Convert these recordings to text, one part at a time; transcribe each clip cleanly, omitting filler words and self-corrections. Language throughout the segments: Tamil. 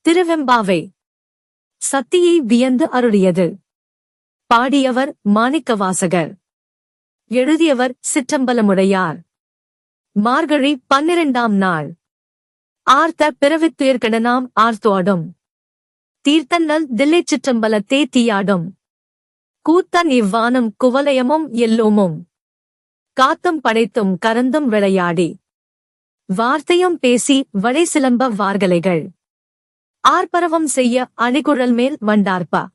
திருவெம்பாவை. சத்தியை வியந்து அருளியது. பாடியவர் மாணிக்கவாசகர். எழுதியவர் சிற்றம்பலமுடையார். மார்கழி 12ஆம் நாள். ஆர்த்த பிறவித்துயர்கடனாம் ஆர்த்தோடும் தீர்த்தன்னல் தில்லைச் சிற்றம்பலத்தே தீயாடும் கூத்தன் இவ்வானும் குவலயமும் எல்லோமும் காத்தும் படைத்தும் கரந்தும் விளையாடி வார்த்தையும் பேசி வடை சிலம்ப வார்கலைகள் ஆர்ப்பரவம் செய்ய அணிகுழல் மேல் வண்டார்ப்ப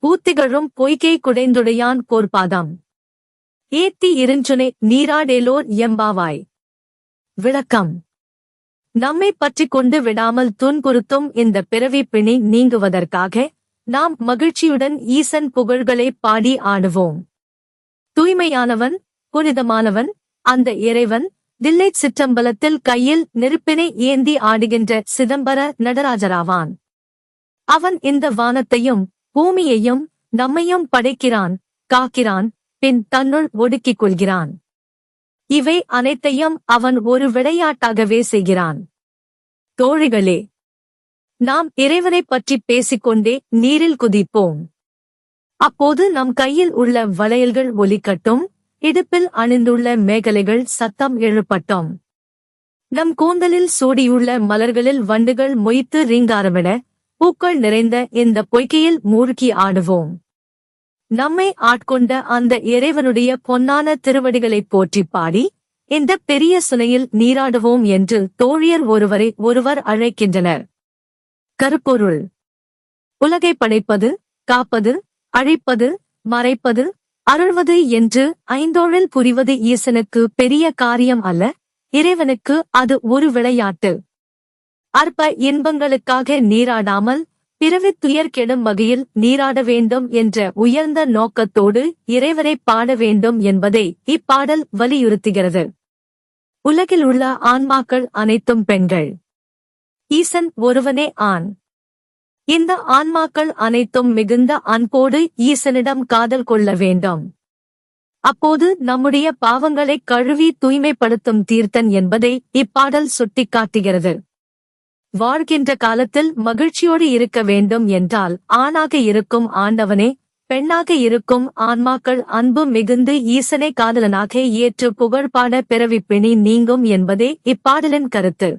ஊத்திகழும் பொய்கை குடைந்துடையான் கோர்பாதம் ஏத்தி இருஞ்சுனை நீராடேலோர் எம்பாவாய். விளக்கம். நம்மை பற்றிக் கொண்டு விடாமல் துன்புறுத்தும் இந்த பிறவி பிணி நீங்குவதற்காக நாம் மகிழ்ச்சியுடன் ஈசன் புகழ்களை பாடி ஆடுவோம். தூய்மையானவன், புனிதமானவன் அந்த இறைவன் தில்லைச் சிற்றம்பலத்தில் கையில் நெருப்பினை ஏந்தி ஆடுகின்ற சிதம்பர நடராஜராவான். அவன் இந்த வானத்தையும் பூமியையும் நம்மையும் படைக்கிறான், காக்கிறான், பின் தன்னுள் ஒடுக்கிக் கொள்கிறான். இவை அனைத்தையும் அவன் ஒரு விளையாட்டாகவே செய்கிறான். தோழிகளே, நாம் இறைவனைப் பற்றி பேசிக்கொண்டே நீரில் குதிப்போம். அப்போது நம் கையில் உள்ள வளையல்கள் ஒலிக்கட்டும், இடுப்பில் அணிந்துள்ள மேகலைகள் சத்தம் எழுப்பட்டும். நம் கூந்தலில் சூடியுள்ள மலர்களில் வண்டுகள் மொய்த்து ரீங்காரமிட பூக்கள் நிறைந்த இந்த பொய்கையில் மூழ்கி ஆடுவோம். நம்மை ஆட்கொண்ட அந்த இறைவனுடைய பொன்னான திருவடிகளைப் போற்றிப் பாடி இந்த பெரிய சுனையில் நீராடுவோம் என்று தோழியர் ஒருவரை ஒருவர் அழைக்கின்றனர். கருப்பொருள். உலகை படைப்பது, காப்பது, அழிப்பது, மறைப்பது, அருள்வது என்று ஐந்தோழில் புரிவது ஈசனுக்கு பெரிய காரியம் அல்ல, இறைவனுக்கு அது ஒரு விளையாட்டு. அற்ப இன்பங்களுக்காக நீராடாமல் பிறவித் துயர் கெடும் வகையில் நீராட வேண்டும் என்ற உயர்ந்த நோக்கத்தோடு இறைவனை பாட வேண்டும் என்பதை இப்பாடல் வலியுறுத்துகிறது. உலகில் உள்ள ஆன்மாக்கள் அனைத்தும் பெண்கள். ஈசன் ஒருவனே ஆண். இந்த ஆன்மாக்கள் அனைத்தும் மிகுந்த அன்போடு ஈசனிடம் காதல் கொள்ள வேண்டும். அப்போது நம்முடைய பாவங்களை கழுவி தூய்மைப்படுத்தும் தீர்த்தன் என்பதை இப்பாடல் சுட்டிக்காட்டுகிறது. வாழ்கின்ற காலத்தில் மகிழ்ச்சியோடு இருக்க வேண்டும் என்றால் ஆணாக இருக்கும் ஆண்டவனே, பெண்ணாக இருக்கும் ஆன்மாக்கள் அன்பு மிகுந்து ஈசனை காதலனாக ஏற்று புகழ்பாட பிறவிப் பிணி நீங்கும் என்பதே இப்பாடலின் கருத்து.